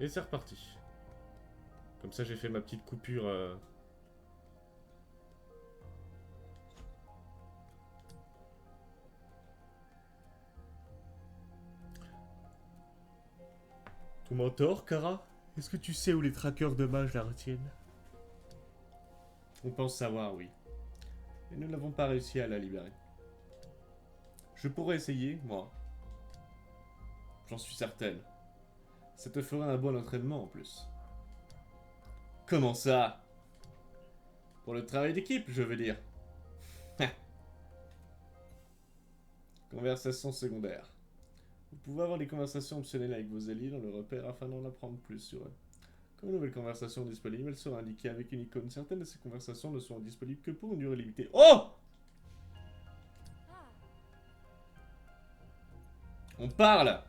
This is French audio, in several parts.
Et c'est reparti. Comme ça, j'ai fait ma petite coupure. Ton mentor, Kara? Est-ce que tu sais où les traqueurs de mages la retiennent? On pense savoir, oui. Et nous n'avons pas réussi à la libérer. Je pourrais essayer, moi. J'en suis certaine. Ça te fera un bon entraînement en plus. Comment ça? Pour le travail d'équipe, je veux dire. Conversation secondaire. Vous pouvez avoir des conversations optionnelles avec vos alliés dans le repère afin d'en apprendre plus sur eux. Comme une nouvelle conversation est disponible, elle sera indiquée avec une icône. Certaines de ces conversations ne seront disponibles que pour une durée limitée. Oh! On parle!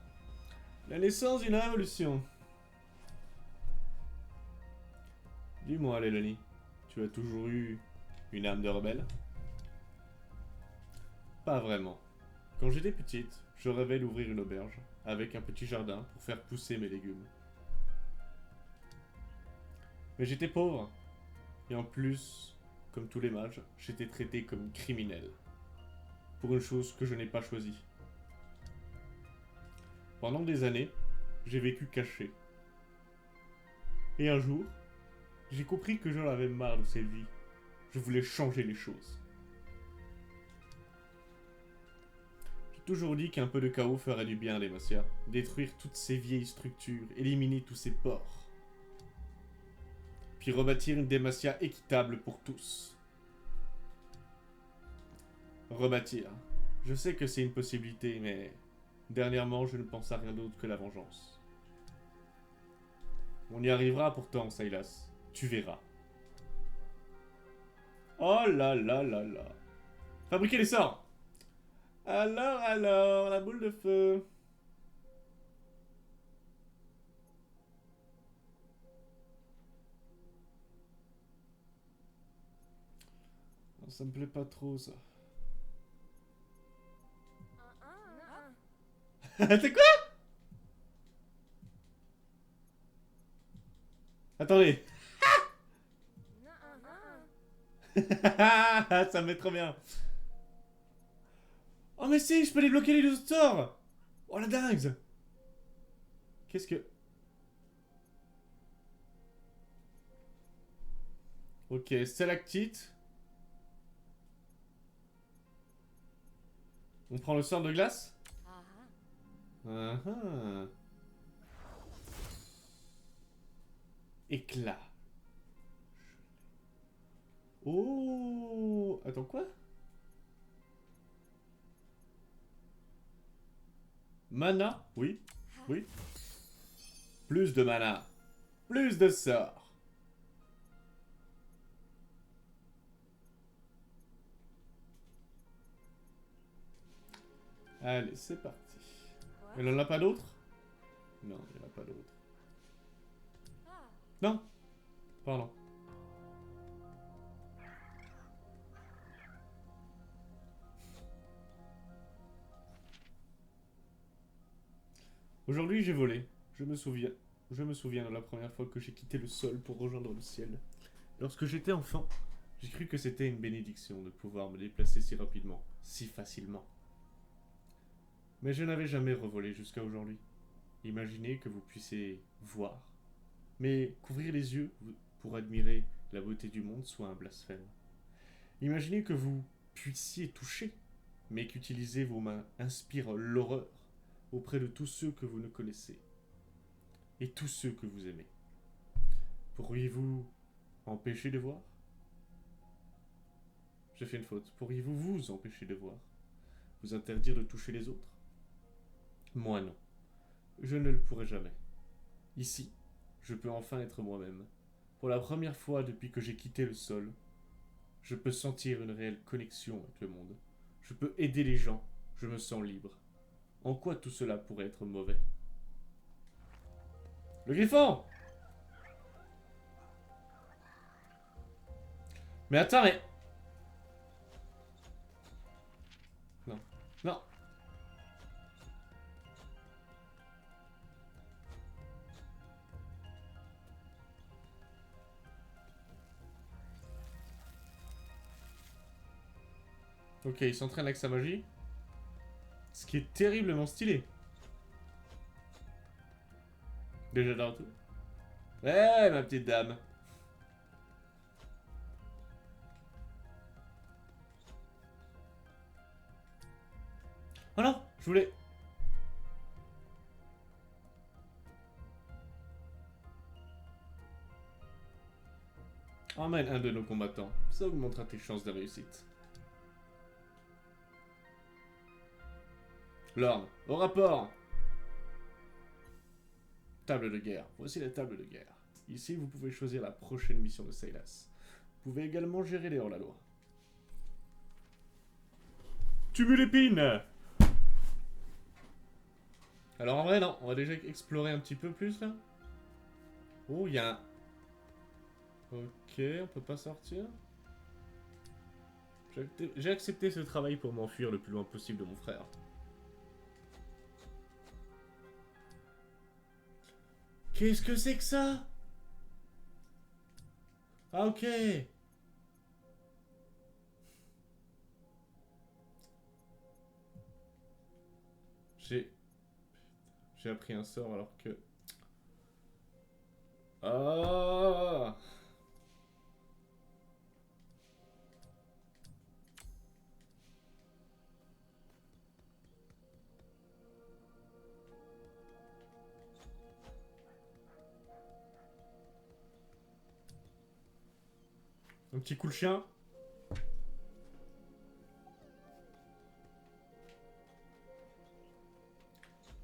La naissance d'une révolution. Dis-moi, Lélanie, tu as toujours eu une âme de rebelle? Pas vraiment. Quand j'étais petite, je rêvais d'ouvrir une auberge, avec un petit jardin pour faire pousser mes légumes. Mais j'étais pauvre, et en plus, comme tous les mages, j'étais traité comme criminel. Pour une chose que je n'ai pas choisie. Pendant des années, j'ai vécu caché. Et un jour, j'ai compris que j'en avais marre de cette vie. Je voulais changer les choses. J'ai toujours dit qu'un peu de chaos ferait du bien à Demacia. Détruire toutes ces vieilles structures, éliminer tous ces ports. Puis rebâtir une Demacia équitable pour tous. Rebâtir. Je sais que c'est une possibilité, mais dernièrement, je ne pense à rien d'autre que la vengeance. On y arrivera pourtant, Silas. Tu verras. Oh là là là là. Fabriquer les sorts. Alors, la boule de feu. Ça me plaît pas trop, ça. T'es quoi? Attendez. Ça me met trop bien. Oh mais si, je peux débloquer les 12 sorts. Oh la dingue. Qu'est-ce que... Ok, stalactite. On prend le sort de glace. Éclat. Oh. Attends, quoi? Mana? Oui. Oui. Plus de mana. Plus de sorts. Allez, c'est parti. Il n'en a pas d'autres? Non, il n'y en a pas d'autres. Non. Pardon. Aujourd'hui, j'ai volé. Je me souviens. Je me souviens de la première fois que j'ai quitté le sol pour rejoindre le ciel. Lorsque j'étais enfant, j'ai cru que c'était une bénédiction de pouvoir me déplacer si rapidement, si facilement. Mais je n'avais jamais revolé jusqu'à aujourd'hui. Imaginez que vous puissiez voir, mais couvrir les yeux pour admirer la beauté du monde soit un blasphème. Imaginez que vous puissiez toucher, mais qu'utiliser vos mains inspire l'horreur auprès de tous ceux que vous ne connaissez et tous ceux que vous aimez. Pourriez-vous empêcher de voir? J'ai fait une faute. Pourriez-vous vous empêcher de voir? Vous interdire de toucher les autres? Moi non. Je ne le pourrai jamais. Ici, je peux enfin être moi-même. Pour la première fois depuis que j'ai quitté le sol, je peux sentir une réelle connexion avec le monde. Je peux aider les gens. Je me sens libre. En quoi tout cela pourrait être mauvais? Le griffon! Mais attends, mais... Non. Non. « Ok, il s'entraîne avec sa magie. Ce qui est terriblement stylé. Déjà dans tout. Ouais, ma petite dame. Oh non, je voulais... Emmène un de nos combattants. Ça augmentera tes chances de réussite. Lorne, au rapport. Table de guerre. Voici la table de guerre. Ici, vous pouvez choisir la prochaine mission de Silas. Vous pouvez également gérer les hors-la-loi. Tu me l'épines. Alors en vrai, non. On va déjà explorer un petit peu plus, là. Oh, il y a un... Ok, on peut pas sortir. J'ai accepté ce travail pour m'enfuir le plus loin possible de mon frère. Qu'est-ce que c'est que ça? Ah, ok. J'ai... J'ai appris un sort alors que... Ah. Un petit coup de chien.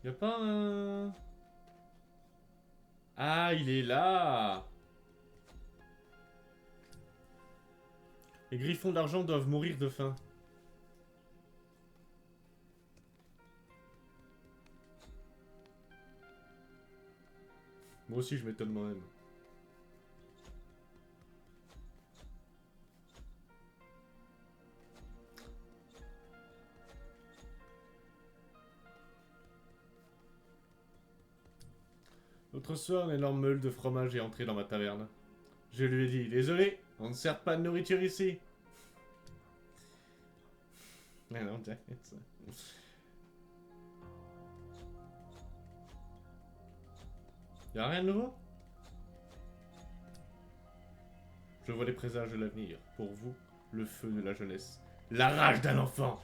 Y'a pas un... Ah, il est là. Les griffons d'argent doivent mourir de faim. Moi aussi, je m'étonne moi-même. L'autre soir, un énorme meule de fromage est entré dans ma taverne. Je lui ai dit, désolé, on ne sert pas de nourriture ici. Mais non, t'inquiète ça. Y'a rien de nouveau? Je vois les présages de l'avenir. Pour vous, le feu de la jeunesse. La rage d'un enfant.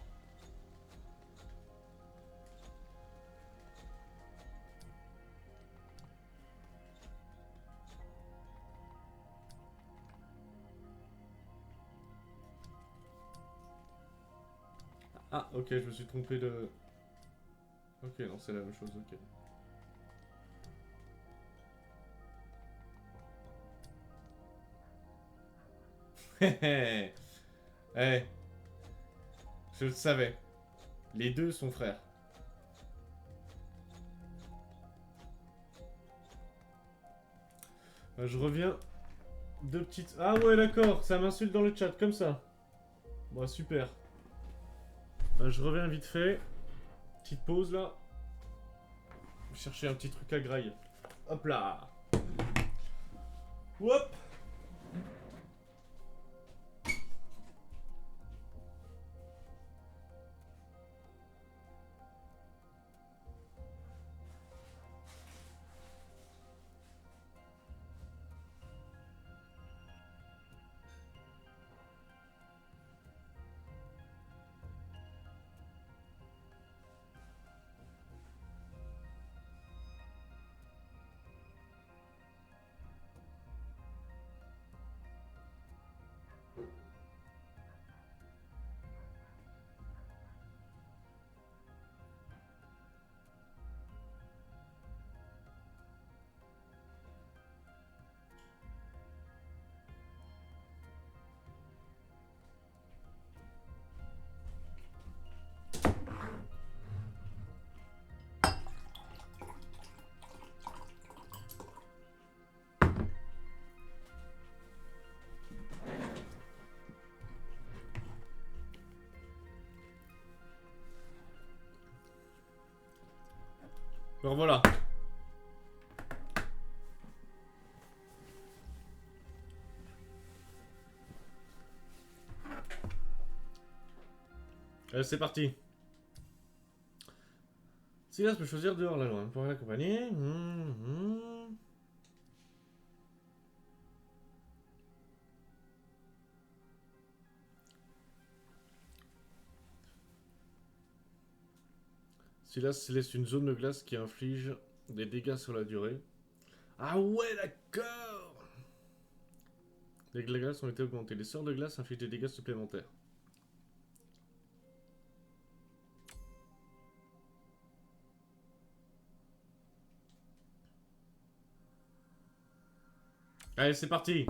Ah, ok, je me suis trompé de... Ok, non, c'est la même chose, ok. Hé hé. Eh, je le savais. Les deux sont frères. Je reviens. Deux petites... Ah ouais, d'accord, ça m'insulte dans le chat, comme ça. Bon, super. Je reviens vite fait. Petite pause, là. Je vais chercher un petit truc à graille. Hop là. Hop. Alors voilà. C'est parti. Silas peut choisir dehors la loi pour l'accompagner. Silas laisse une zone de glace qui inflige des dégâts sur la durée. Ah ouais, d'accord. Les glaces ont été augmentées. Les sorts de glace infligent des dégâts supplémentaires. Allez, c'est parti.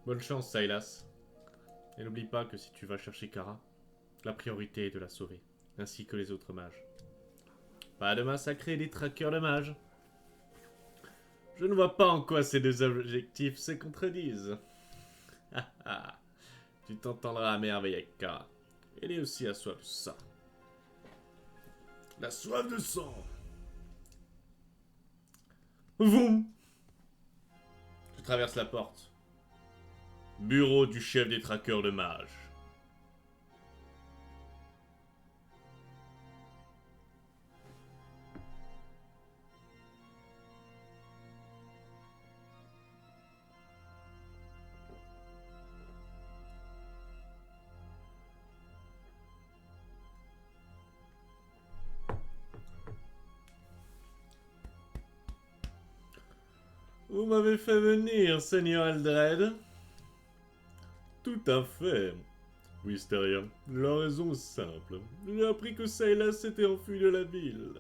Bonne chance, Silas. Et n'oublie pas que si tu vas chercher Kara, la priorité est de la sauver, ainsi que les autres mages. Pas de massacrer les traqueurs de mages. Je ne vois pas en quoi ces deux objectifs se contredisent. Tu t'entendras à merveille avec Kara. Elle est aussi à soif de sang. La soif de sang. Voum. Je traverse la porte. Bureau du chef des traqueurs de mages. Vous m'avez fait venir, Seigneur Eldred. Tout à fait. Wisteria, la raison est simple. J'ai appris que Silas s'était enfui de la ville.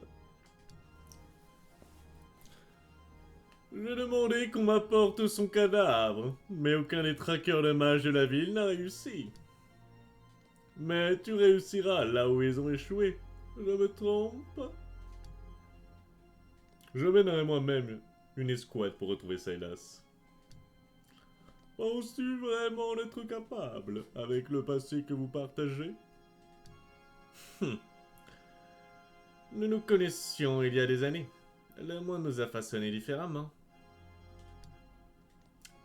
J'ai demandé qu'on m'apporte son cadavre, mais aucun des traqueurs de mages de la ville n'a réussi. Mais tu réussiras là où ils ont échoué. Je me trompe? Je mènerai moi-même une escouade pour retrouver Silas. Penses-tu vraiment d'être capable avec le passé que vous partagez? Nous nous connaissions il y a des années. Le monde nous a façonnés différemment.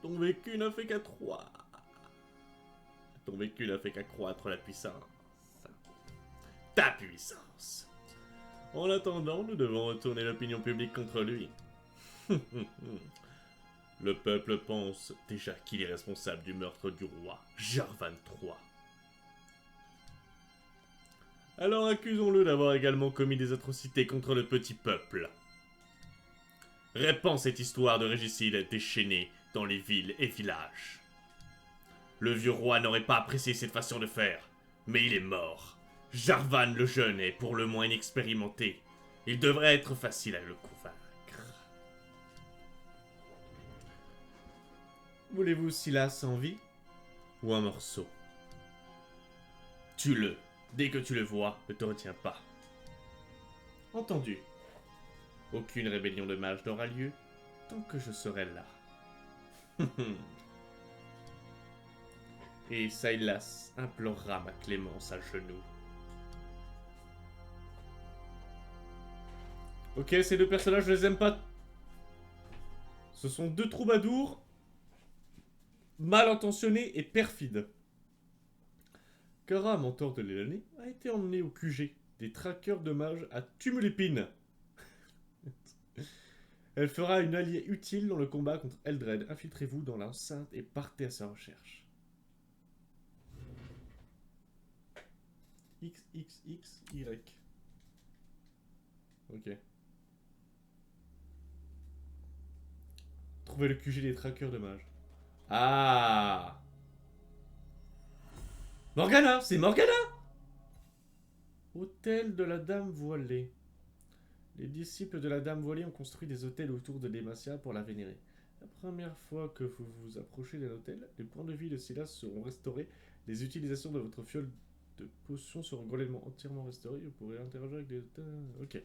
Ton vécu n'a fait qu'accroître. Ton vécu n'a fait qu'accroître la puissance. Ta puissance. En attendant, nous devons retourner l'opinion publique contre lui. Le peuple pense déjà qu'il est responsable du meurtre du roi, Jarvan III. Alors accusons-le d'avoir également commis des atrocités contre le petit peuple. Répands cette histoire de régicide déchaîné dans les villes et villages. Le vieux roi n'aurait pas apprécié cette façon de faire, mais il est mort. Jarvan le jeune est pour le moins inexpérimenté. Il devrait être facile à le convaincre. Voulez-vous Silas en vie ou un morceau? Tue-le. Dès que tu le vois, ne te retiens pas. Entendu. Aucune rébellion de mages n'aura lieu tant que je serai là. Et Silas implorera ma clémence à genoux. Ok, ces deux personnages, je les aime pas. Ce sont deux troubadours mal intentionnés et perfides. Kara, mentor de l'année, a été emmené au QG des traqueurs de mages à Tumulépine. Elle fera une alliée utile dans le combat contre Eldred. Infiltrez-vous dans l'enceinte et partez à sa recherche. XXXY. Ok. Trouvez le QG des traqueurs de mages. Ah, Morgana, c'est Morgana. Hôtel de la Dame Voilée. Les disciples de la Dame Voilée ont construit des hôtels autour de Demacia pour la vénérer. La première fois que vous vous approchez d'un hôtel, les points de vie de Silas seront restaurés. Les utilisations de votre fiole de potions seront complètement entièrement restaurées. Vous pourrez interagir avec des... Ok.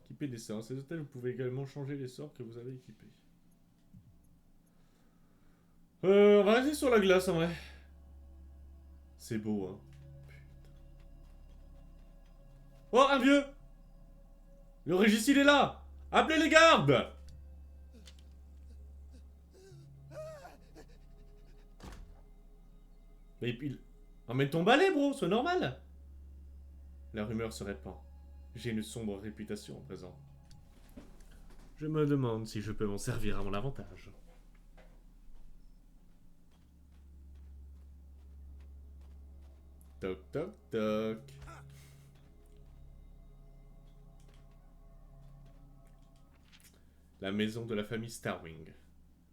Équiper des sorts. Ces hôtels, vous pouvez également changer les sorts que vous avez équipés. sur la glace en vrai. C'est beau, hein. Oh, un vieux! Le régicide est là! Appelez les gardes! Mais il... Emmène ton balai, bro, c'est normal! La rumeur se répand. J'ai une sombre réputation à présent. Je me demande si je peux m'en servir à mon avantage. Toc toc toc. La maison de la famille Starwing.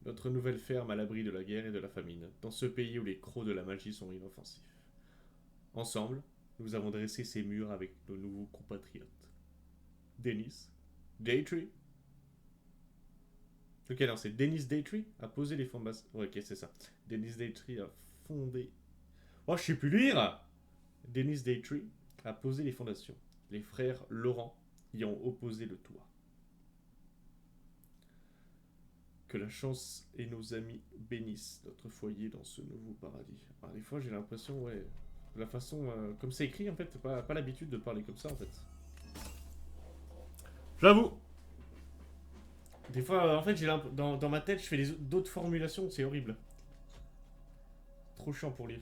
Notre nouvelle ferme à l'abri de la guerre et de la famine, dans ce pays où les crocs de la magie sont inoffensifs. Ensemble, nous avons dressé ces murs avec nos nouveaux compatriotes. Dennis, Daytree. Ok, non, c'est Dennis Daytree a posé les fondations. Ouais, ok, c'est ça. Dennis Daytree a fondé. Oh, je sais plus lire! Dennis Daytree a posé les fondations. Les frères Laurent y ont opposé le toit. Que la chance et nos amis bénissent notre foyer dans ce nouveau paradis. Alors, des fois, j'ai l'impression, ouais, la façon, comme c'est écrit, en fait, pas l'habitude de parler comme ça, en fait. J'avoue. Des fois, en fait, dans ma tête, je fais d'autres formulations, c'est horrible. Trop chiant pour lire.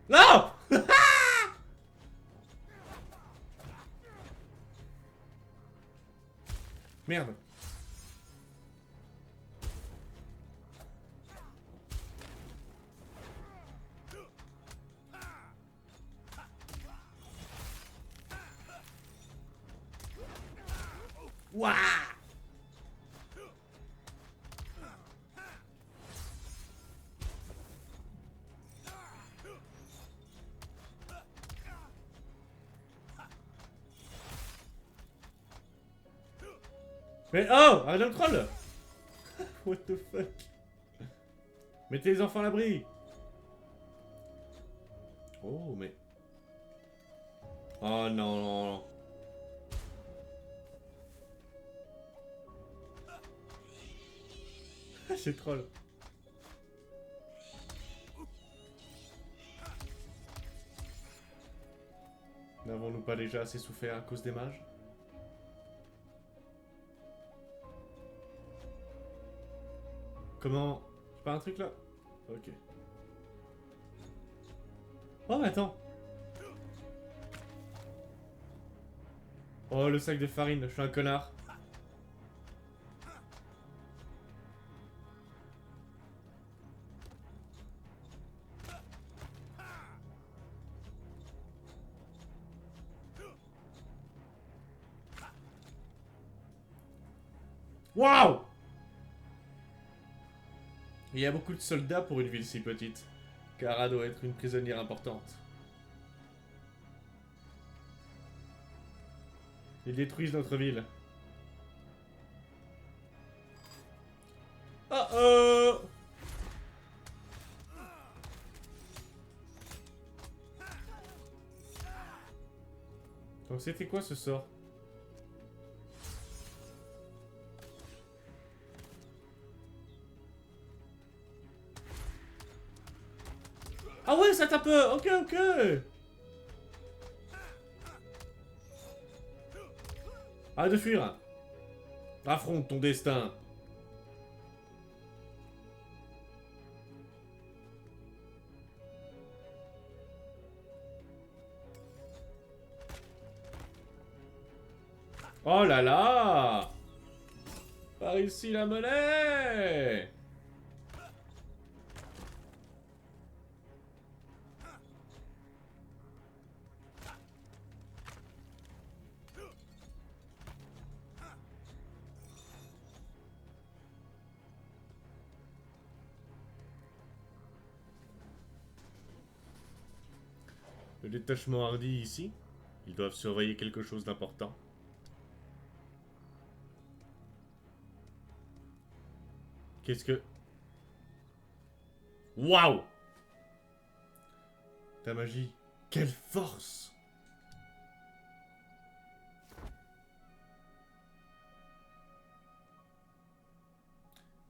Non! Merde. Ouah! Mais oh! Arrête le troll! What the fuck? Mettez les enfants à l'abri! Oh, mais... Oh non, non, non. C'est troll. N'avons-nous pas déjà assez souffert à cause des mages? Comment... J'ai pas un truc là? Ok. Oh mais attends. Oh le sac de farine, je suis un connard. Waouh! Il y a beaucoup de soldats pour une ville si petite. Kara doit être une prisonnière importante. Ils détruisent notre ville. Oh oh! Donc c'était quoi ce sort? Ah ouais, ça tape. Ok, ok. Arrête de fuir. Affronte ton destin. Oh là là! Par ici la monnaie! Le détachement hardi ici. Ils doivent surveiller quelque chose d'important. Qu'est-ce que... Waouh! Ta magie. Quelle force!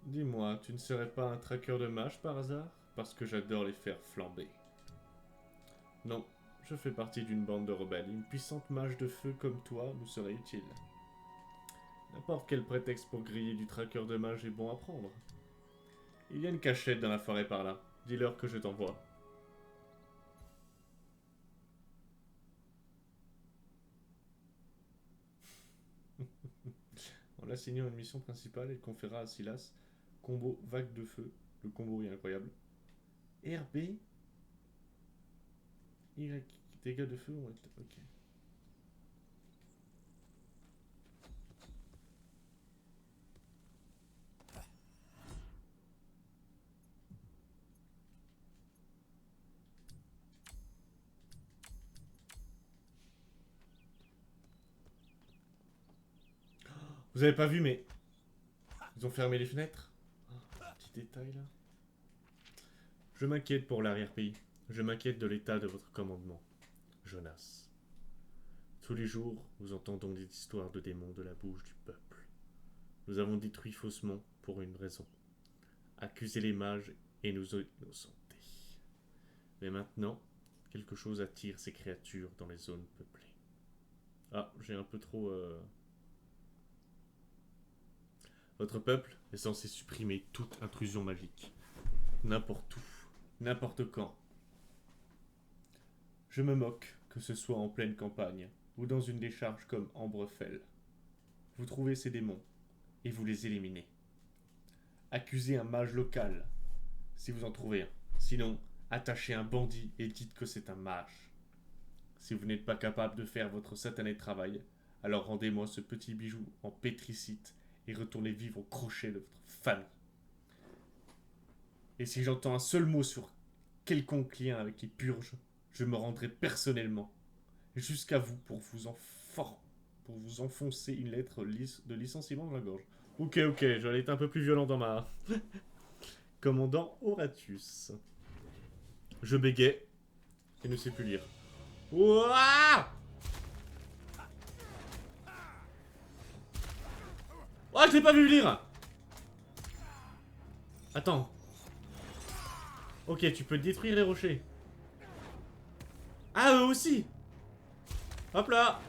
Dis-moi, tu ne serais pas un traqueur de mages par hasard? Parce que j'adore les faire flamber. Non, je fais partie d'une bande de rebelles. Une puissante mage de feu comme toi nous serait utile. N'importe quel prétexte pour griller du traqueur de mages est bon à prendre. Il y a une cachette dans la forêt par là. Dis-leur que je t'envoie. En l'assignant une mission principale, elle conférera à Silas combo vague de feu. Le combo est incroyable. RB Y. Dégâts de feu ont été... Ok. Vous avez pas vu, mais... Ils ont fermé les fenêtres. Oh, petit détail là. Je m'inquiète pour l'arrière-pays. Je m'inquiète de l'état de votre commandement, Jonas. Tous les jours, nous entendons des histoires de démons de la bouche du peuple. Nous avons détruit faussement pour une raison. Accuser les mages et nous innocenter. Mais maintenant, quelque chose attire ces créatures dans les zones peuplées. Ah, j'ai un peu trop... Votre peuple est censé supprimer toute intrusion magique. N'importe où, n'importe quand. Je me moque, que ce soit en pleine campagne ou dans une décharge comme Ambrefell. Vous trouvez ces démons et vous les éliminez. Accusez un mage local, si vous en trouvez un. Sinon, attachez un bandit et dites que c'est un mage. Si vous n'êtes pas capable de faire votre satané travail, alors rendez-moi ce petit bijou en pétricite et retournez vivre au crochet de votre famille. Et si j'entends un seul mot sur quelconque lien avec les purges, je me rendrai personnellement jusqu'à vous pour vous enfoncer une lettre de licenciement dans la gorge. Ok, j'allais être un peu plus violent dans ma... Commandant Horatius. Je bégaye et ne sais plus lire. Ouah! Oh, je l'ai pas vu lire! Attends. Ok, tu peux détruire les rochers. Ah, eux aussi! Hop là!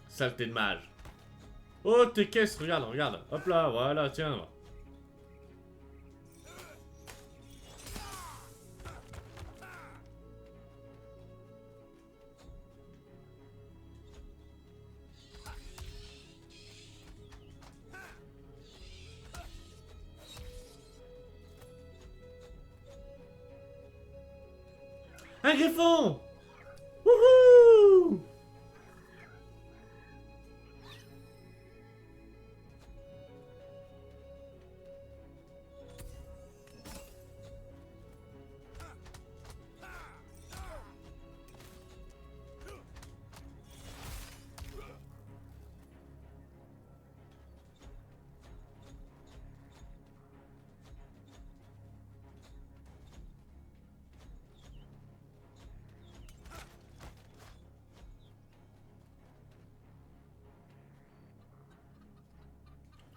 Saleté de mage. Oh, tes caisses, regarde, regarde. Hop là, voilà, tiens. Un griffon! Wouhou!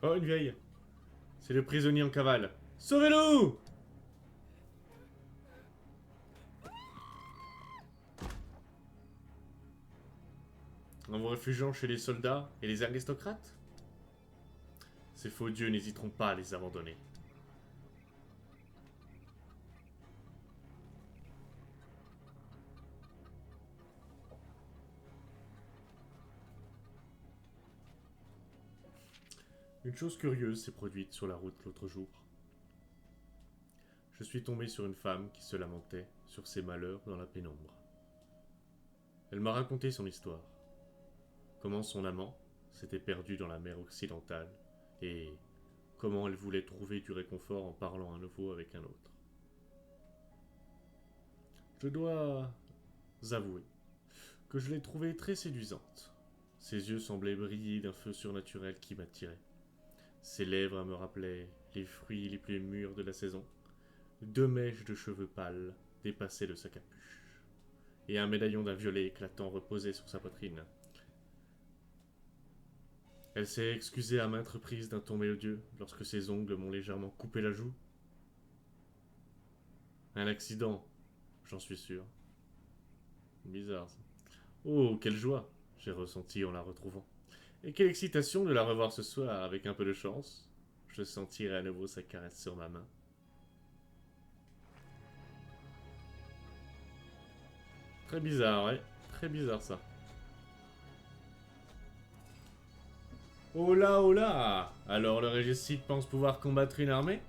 Oh, une vieille. C'est le prisonnier en cavale. Sauvez-le! En vous réfugiant chez les soldats et les aristocrates? Ces faux dieux n'hésiteront pas à les abandonner. Une chose curieuse s'est produite sur la route l'autre jour. Je suis tombé sur une femme qui se lamentait sur ses malheurs dans la pénombre. Elle m'a raconté son histoire. Comment son amant s'était perdu dans la mer occidentale et comment elle voulait trouver du réconfort en parlant à nouveau avec un autre. Je dois avouer que je l'ai trouvée très séduisante. Ses yeux semblaient briller d'un feu surnaturel qui m'attirait. Ses lèvres me rappelaient les fruits les plus mûrs de la saison. 2 mèches de cheveux pâles dépassaient de sa capuche, et un médaillon d'un violet éclatant reposait sur sa poitrine. Elle s'est excusée à maintes reprises d'un ton mélodieux lorsque ses ongles m'ont légèrement coupé la joue. Un accident, j'en suis sûr. Bizarre ça. Oh, quelle joie j'ai ressenti en la retrouvant. Et quelle excitation de la revoir ce soir, avec un peu de chance. Je sentirai à nouveau sa caresse sur ma main. Très bizarre, ouais. Très bizarre ça. Oh là, oh là! Alors le régicide pense pouvoir combattre une armée?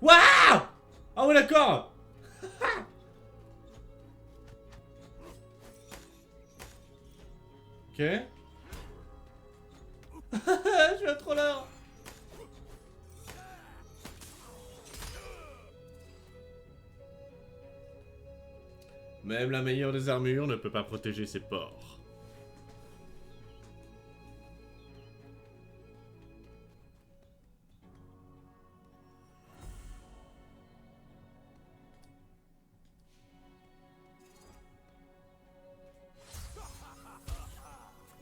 Waouh! Ah ouais, d'accord! Ok. Je suis un troller! Même la meilleure des armures ne peut pas protéger ses porcs.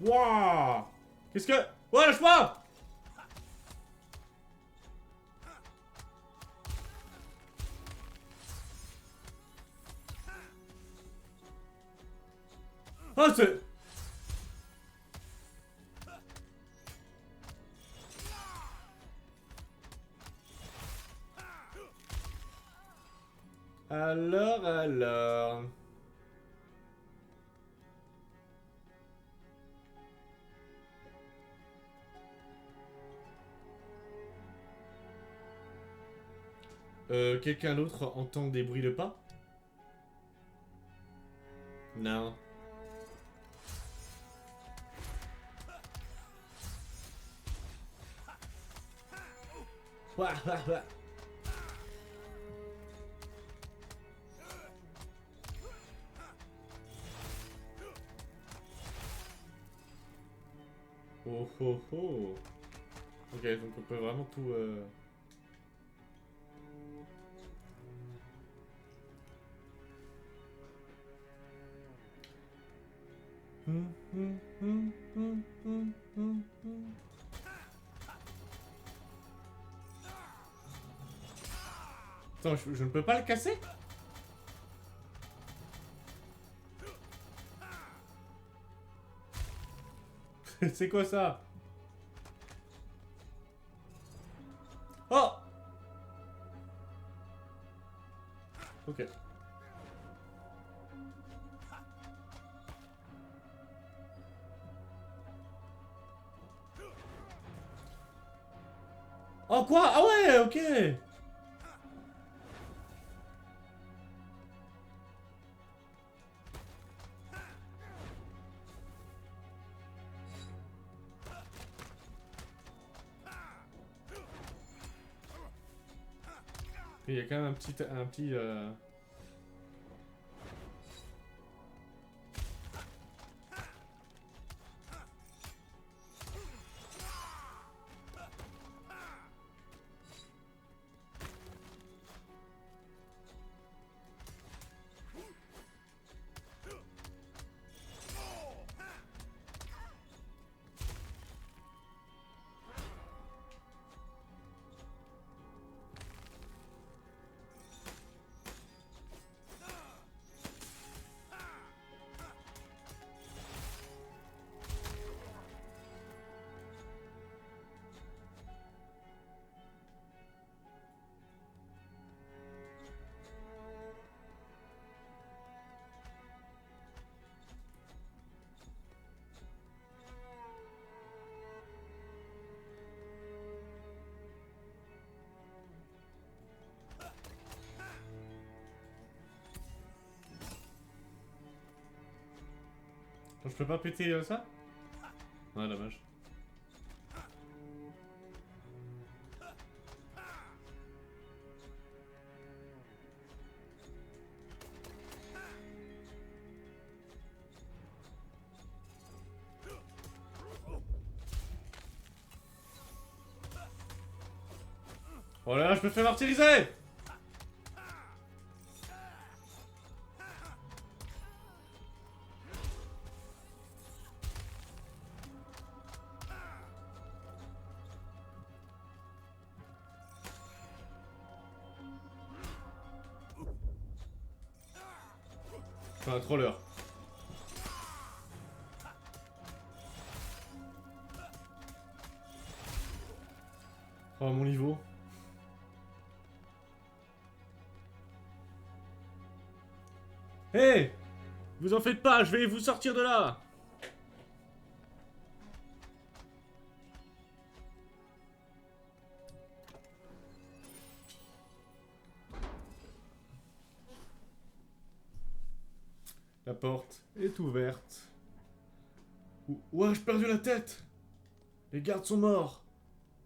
Wouah! Qu'est-ce que... Ouais, lâche-moi! Oh, c'est... Alors... quelqu'un d'autre entend des bruits de pas? Non. Ouah, ouah, ouah. Oh oh oh. Ok, donc on peut vraiment tout... Attends, je ne peux pas le casser? C'est quoi ça? Oh! Ok. Oh quoi? Ah ouais, ok! Il y a quand même un petit... Je peux pas péter ça? Ouais, dommage. Oh là là, je me fais martyriser! Je suis un troller. Oh, mon niveau. Hé hey, vous en faites pas, je vais vous sortir de là. La porte est ouverte. Ouah, j'ai perdu la tête. Les gardes sont morts.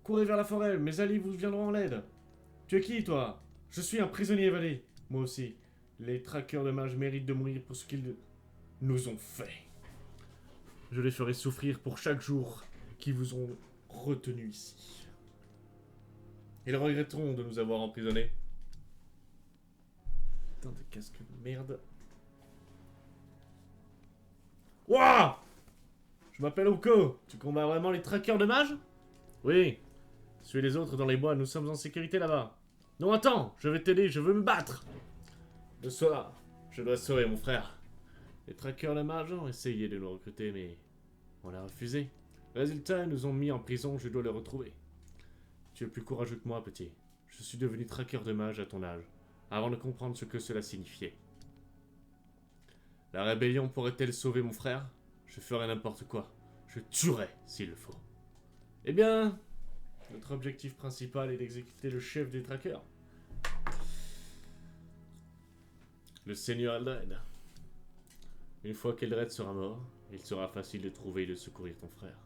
Courez vers la forêt, mes alliés vous viendront en aide. Tu es qui, toi? Je suis un prisonnier évadé. Moi aussi. Les traqueurs de mages méritent de mourir pour ce qu'ils nous ont fait. Je les ferai souffrir pour chaque jour qu'ils vous ont retenus ici. Ils regretteront de nous avoir emprisonnés. Putain de casque de merde. Wouah! Je m'appelle Oko. Tu combats vraiment les traqueurs de mages? Oui. Suis les autres dans les bois, nous sommes en sécurité là-bas. Non, attends, je vais t'aider, je veux me battre. Le soir, je dois sauver mon frère. Les traqueurs de mages ont essayé de nous recruter, mais on a refusé. Résultat, ils nous ont mis en prison, je dois les retrouver. Tu es plus courageux que moi, petit. Je suis devenu traqueur de mages à ton âge, avant de comprendre ce que cela signifiait. La rébellion pourrait-elle sauver mon frère? Je ferai n'importe quoi. Je tuerai s'il le faut. Eh bien, notre objectif principal est d'exécuter le chef des traqueurs. Le seigneur Eldred. Une fois qu'Eldred sera mort, il sera facile de trouver et de secourir ton frère.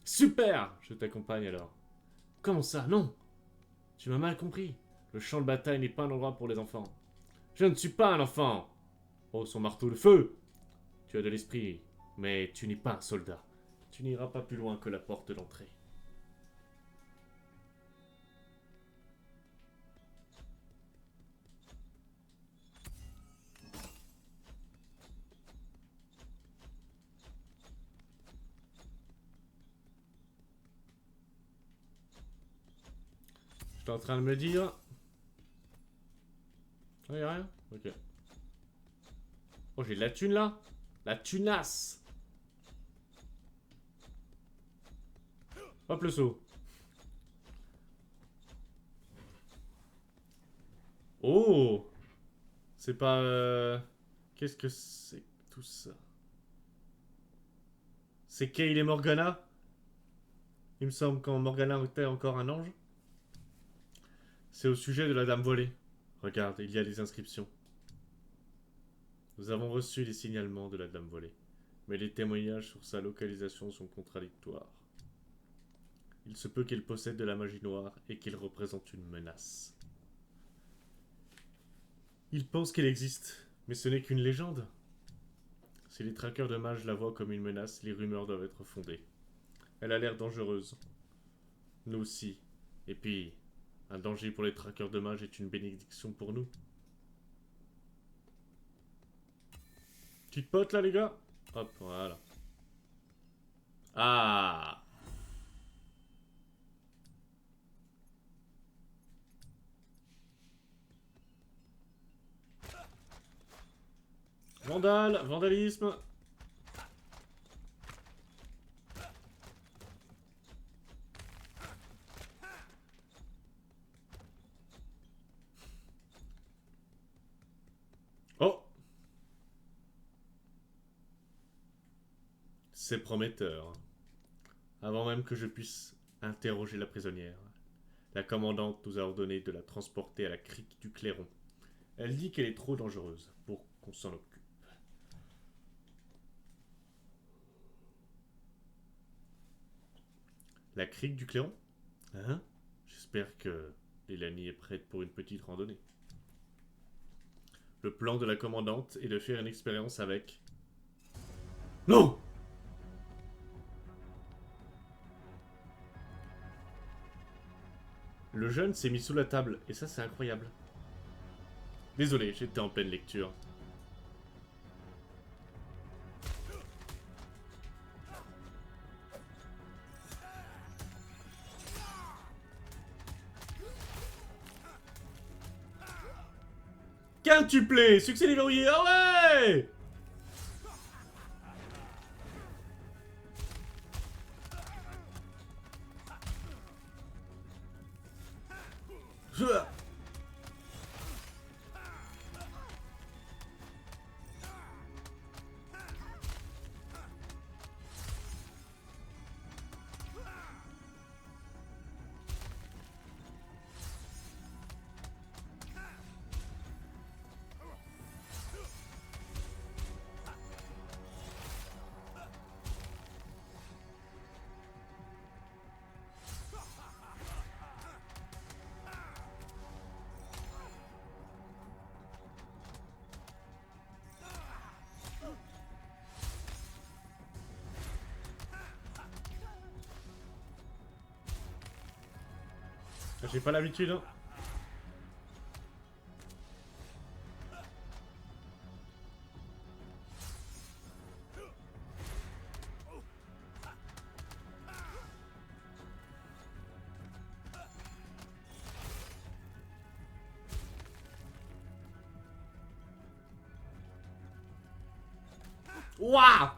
Super! Je t'accompagne alors. Comment ça? Non! Tu m'as mal compris. Le champ de bataille n'est pas un endroit pour les enfants. Je ne suis pas un enfant! Oh, son marteau de feu! Tu as de l'esprit, mais tu n'es pas un soldat. Tu n'iras pas plus loin que la porte d'entrée. J'étais en train de me dire... Oh, y'a rien? Ok. Oh, j'ai de la thune là? La tunasse! Hop le saut. Oh! C'est pas... Qu'est-ce que c'est que tout ça? C'est Kayle et Morgana? Il me semble quand Morgana était encore un ange. C'est au sujet de la dame volée. Regarde, il y a des inscriptions. Nous avons reçu des signalements de la dame volée, mais les témoignages sur sa localisation sont contradictoires. Il se peut qu'elle possède de la magie noire et qu'elle représente une menace. Il pense qu'elle existe, mais ce n'est qu'une légende. Si les traqueurs de mages la voient comme une menace, les rumeurs doivent être fondées. Elle a l'air dangereuse. Nous aussi. Et puis, un danger pour les traqueurs de mages est une bénédiction pour nous. Petite pote là, les gars. Hop, voilà. Ah! Vandalisme. Oh! C'est prometteur. Avant même que je puisse interroger la prisonnière, la commandante nous a ordonné de la transporter à la crique du Clairon. Elle dit qu'elle est trop dangereuse pour qu'on s'en occupe. La crique du Clairon? Hein? J'espère que Lélanie est prête pour une petite randonnée. Le plan de la commandante est de faire une expérience avec... Non! Le jeune s'est mis sous la table, et ça c'est incroyable. Désolé, j'étais en pleine lecture. Quintuplé, succès déverrouillé, ah ouais! J'ai pas l'habitude, hein. Waouh!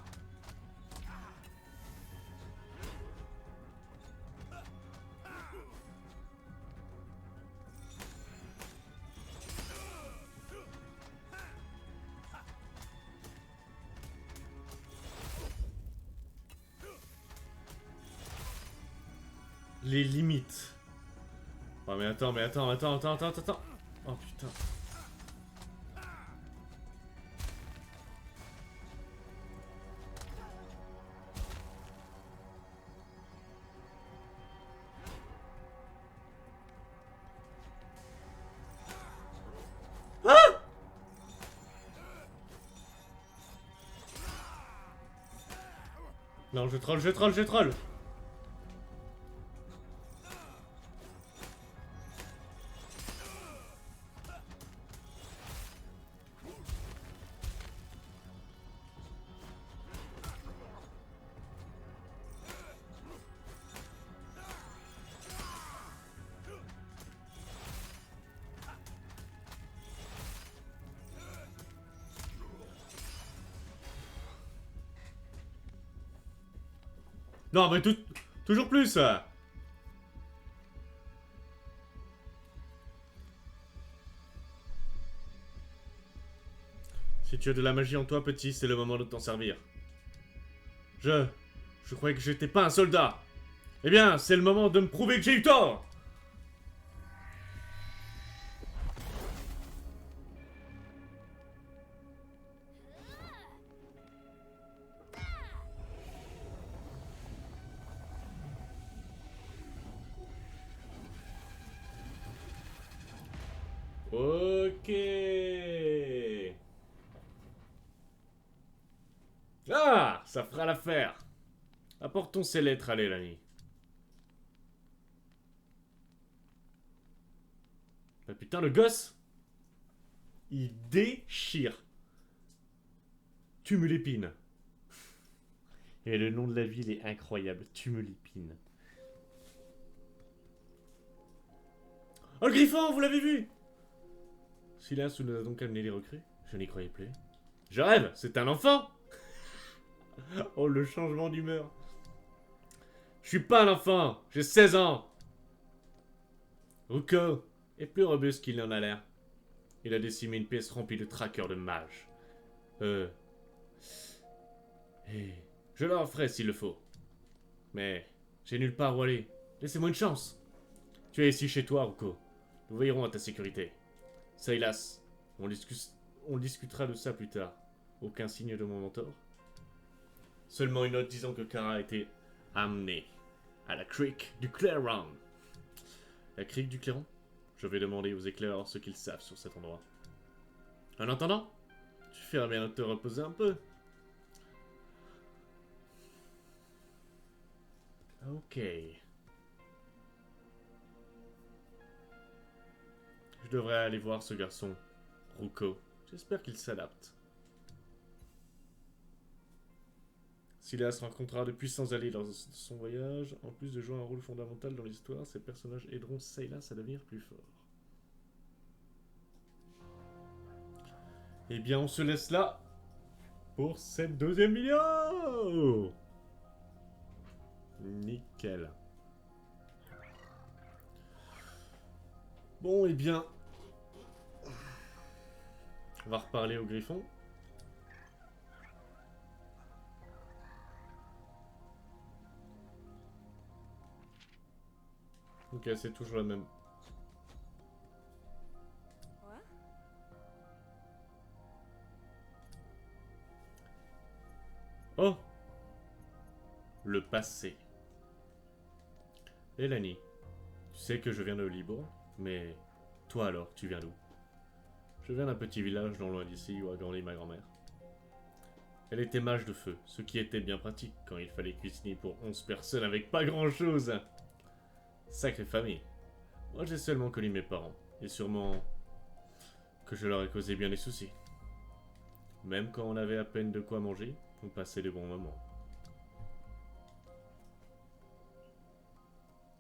Les limites. Oh mais attends, attends. Oh putain. Ah! Non, je troll. Non, mais toujours plus. Si tu as de la magie en toi, petit, c'est le moment de t'en servir. Je croyais que j'étais pas un soldat. Eh bien, c'est le moment de me prouver que j'ai eu tort. Ok. Ah, ça fera l'affaire. Apportons ces lettres à Lélanie. Ah putain, le gosse, il déchire. Tumulépine. Et le nom de la ville est incroyable, Tumulépine. Oh, le griffon, vous l'avez vu? Silas nous a donc amené les recrues. Je n'y croyais plus. Je rêve, c'est un enfant. Oh, le changement d'humeur. Je suis pas un enfant, j'ai 16 ans. Ruko est plus robuste qu'il n'en a l'air. Il a décimé une pièce remplie de traqueurs de mages. Et je leur ferai s'il le faut. Mais j'ai nulle part où aller. Laissez-moi une chance. Tu es ici chez toi, Ruko. Nous veillerons à ta sécurité. Silas, on discutera de ça plus tard. Aucun signe de mon mentor. Seulement une note disant que Kara a été amenée à la crique du Clairon. La crique du Clairon? Je vais demander aux éclaireurs ce qu'ils savent sur cet endroit. En attendant, tu feras bien de te reposer un peu. Ok. Je devrais aller voir ce garçon, Ruko. J'espère qu'il s'adapte. Silas rencontrera de puissants alliés dans son voyage. En plus de jouer un rôle fondamental dans l'histoire, ces personnages aideront Silas à devenir plus fort. Eh bien, on se laisse là pour cette deuxième vidéo. Nickel. Bon, eh bien, on va reparler au Griffon. Ok, c'est toujours la même. Oh! Le passé. Elani, tu sais que je viens de Libourne, mais toi alors, tu viens d'où? Je viens d'un petit village non loin d'ici où a grandi ma grand-mère. Elle était mage de feu, ce qui était bien pratique quand il fallait cuisiner pour 11 personnes avec pas grand-chose. Sacrée famille. Moi j'ai seulement connu mes parents, et sûrement que je leur ai causé bien des soucis. Même quand on avait à peine de quoi manger, on passait de bons moments.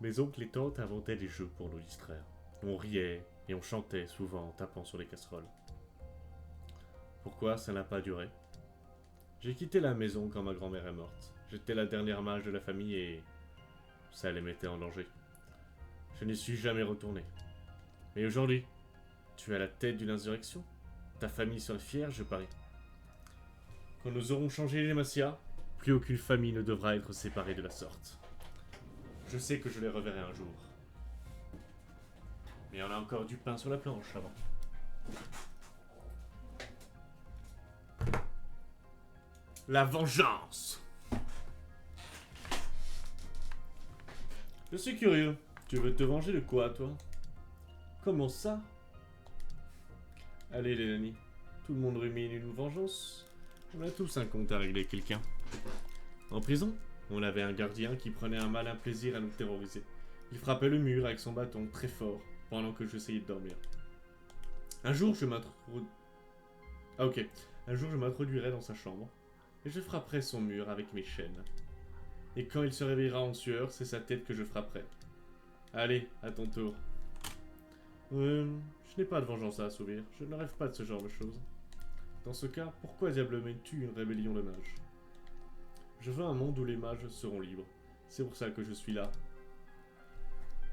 Mes oncles et tantes inventaient des jeux pour nous distraire. On riait et on chantait souvent en tapant sur les casseroles. Pourquoi ça n'a pas duré? J'ai quitté la maison quand ma grand-mère est morte. J'étais la dernière mage de la famille et ça les mettait en danger. Je n'y suis jamais retourné. Mais aujourd'hui, tu es à la tête d'une insurrection. Ta famille serait fière, je parie. Quand nous aurons changé les Macia, plus aucune famille ne devra être séparée de la sorte. Je sais que je les reverrai un jour. Mais on a encore du pain sur la planche avant. La vengeance! Je suis curieux. Tu veux te venger de quoi, toi? Comment ça? Allez, les amis. Tout le monde rumine une vengeance. On a tous un compte à régler quelqu'un. En prison, on avait un gardien qui prenait un malin plaisir à nous terroriser. Il frappait le mur avec son bâton très fort pendant que j'essayais de dormir. Un jour, je m'introduirai dans sa chambre et je frapperai son mur avec mes chaînes. Et quand il se réveillera en sueur, c'est sa tête que je frapperai. Allez, à ton tour. Je n'ai pas de vengeance à assouvir. Je ne rêve pas de ce genre de choses. Dans ce cas, pourquoi diable mènes-tu une rébellion de mages? Je veux un monde où les mages seront libres. C'est pour ça que je suis là.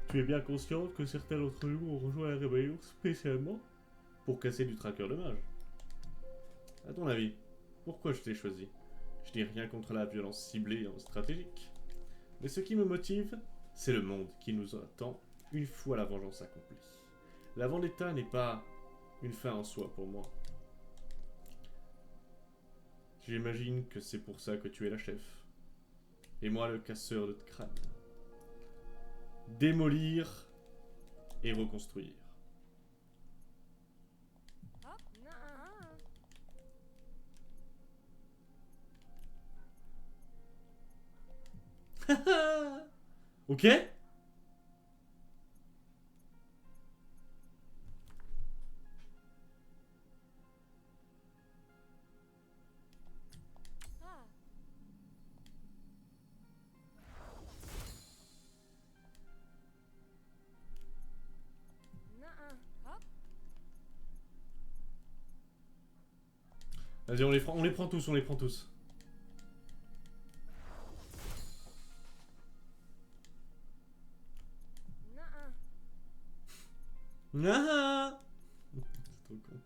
Tu es bien consciente que certains d'entre nous ont rejoint la rébellion spécialement pour casser du traqueur de mages. À ton avis, pourquoi je t'ai choisi? Je n'ai rien contre la violence ciblée et stratégique. Mais ce qui me motive, c'est le monde qui nous attend une fois la vengeance accomplie. La vendetta n'est pas une fin en soi pour moi. J'imagine que c'est pour ça que tu es la chef. Et moi le casseur de crâne. Démolir et reconstruire. Ok? Vas-y, on les prend tous, on les prend tous. Ah! C'est trop con.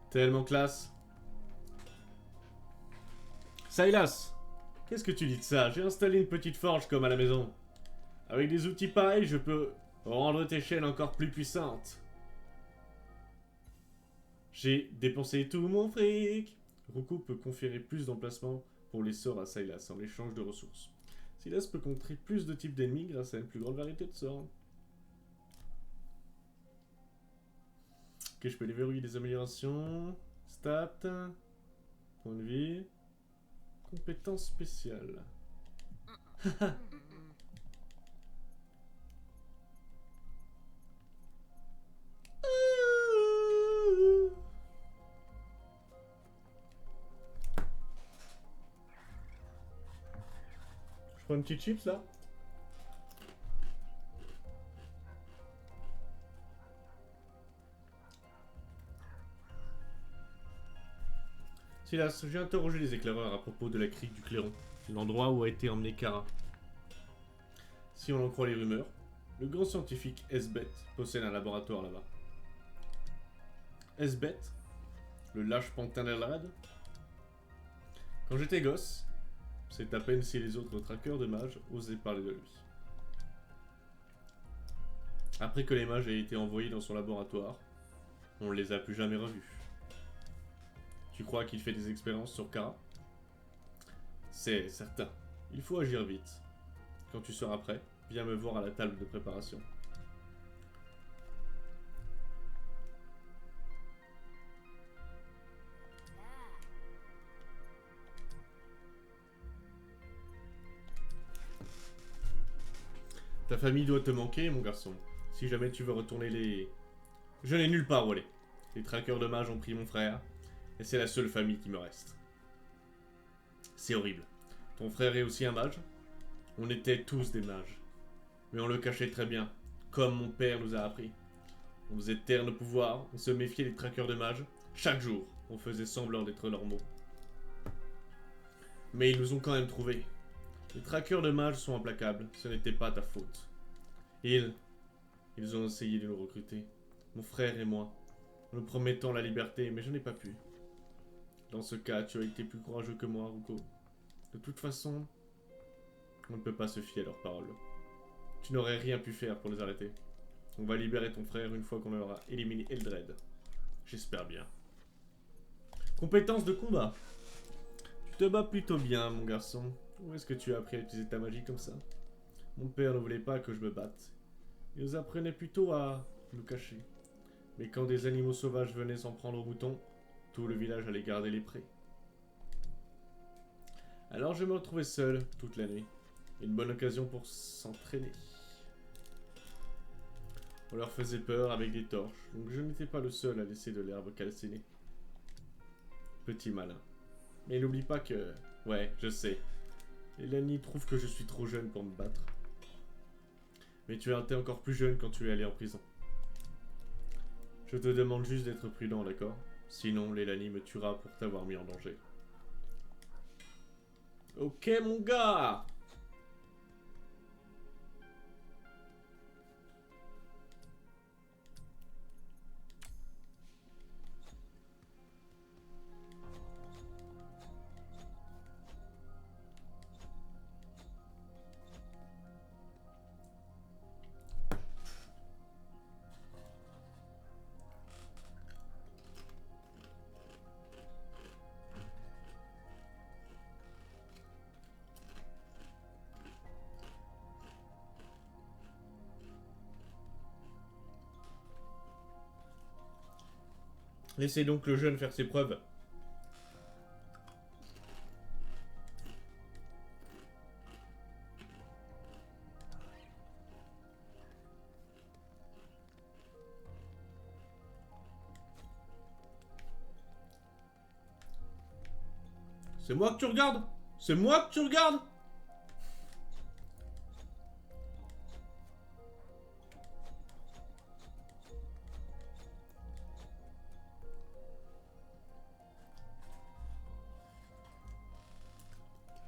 Tellement classe. Silas, qu'est-ce que tu dis de ça? J'ai installé une petite forge comme à la maison. Avec des outils pareils, je peux rendre tes chaînes encore plus puissantes. J'ai dépensé tout mon fric. Roku peut conférer plus d'emplacements pour les sorts à Sylas en échange de ressources. Sylas peut contrer plus de types d'ennemis grâce à une plus grande variété de sorts. Ok, je peux les verrouiller des améliorations. Stats. Point de vie. Compétences spéciales. Je prends une petite chips là. Silas, j'ai interrogé les éclaireurs à propos de la crique du clairon, l'endroit où a été emmené Kara. Si on en croit les rumeurs, le grand scientifique Esbeth possède un laboratoire là-bas. Esbeth, le lâche pantin d'Elrad. Quand j'étais gosse, c'est à peine si les autres traqueurs de mages osaient parler de lui. Après que les mages aient été envoyés dans son laboratoire, on ne les a plus jamais revus. Tu crois qu'il fait des expériences sur Kara? C'est certain. Il faut agir vite. Quand tu seras prêt, viens me voir à la table de préparation. Ta famille doit te manquer, mon garçon. Si jamais tu veux retourner les... Je n'ai nulle part où aller. Les traqueurs de mages ont pris mon frère, et c'est la seule famille qui me reste. C'est horrible. Ton frère est aussi un mage? On était tous des mages. Mais on le cachait très bien, comme mon père nous a appris. On faisait taire nos pouvoirs, on se méfiait des traqueurs de mages. Chaque jour, on faisait semblant d'être normaux. Mais ils nous ont quand même trouvés. Les traqueurs de mages sont implacables, ce n'était pas ta faute. Ils ont essayé de nous recruter, mon frère et moi, en nous promettant la liberté, mais je n'ai pas pu. Dans ce cas, tu as été plus courageux que moi, Ruko. De toute façon, on ne peut pas se fier à leurs paroles. Tu n'aurais rien pu faire pour les arrêter. On va libérer ton frère une fois qu'on aura éliminé Eldred. J'espère bien. Compétences de combat. Tu te bats plutôt bien, mon garçon. Où est-ce que tu as appris à utiliser ta magie comme ça? Mon père ne voulait pas que je me batte. Il nous apprenait plutôt à nous cacher. Mais quand des animaux sauvages venaient s'en prendre aux moutons, tout le village allait garder les prés. Alors je me retrouvais seul toute la nuit. Une bonne occasion pour s'entraîner. On leur faisait peur avec des torches, donc je n'étais pas le seul à laisser de l'herbe calcinée. Petit malin. Mais n'oublie pas que... Ouais, je sais. Eleni trouve que je suis trop jeune pour me battre. Mais tu as été encore plus jeune quand tu es allé en prison. Je te demande juste d'être prudent, d'accord? Sinon, Lelani me tuera pour t'avoir mis en danger. Ok, mon gars! Laissez donc le jeune faire ses preuves. C'est moi que tu regardes? C'est moi que tu regardes?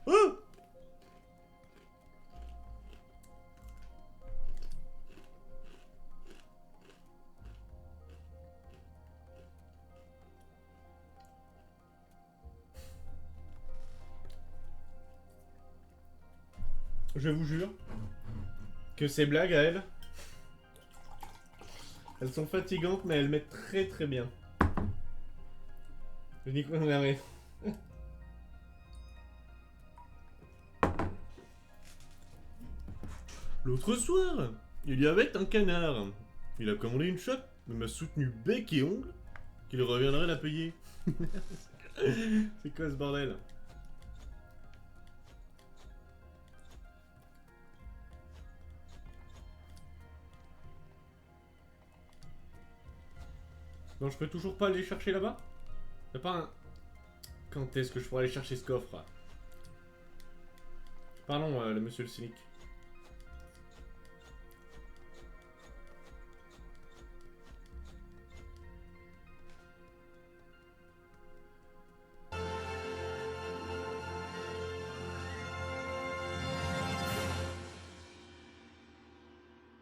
Hein? Je vous jure que ces blagues à elle, elles sont fatigantes mais elles mettent très très bien. Uniquement dans la rue. L'autre soir, il y avait un canard. Il a commandé une chope, mais m'a soutenu bec et ongle qu'il reviendrait la payer. C'est quoi ce bordel? Non, je peux toujours pas aller chercher là-bas? Y'a pas un... Quand est-ce que je pourrais aller chercher ce coffre? Pardon, le monsieur le cynique.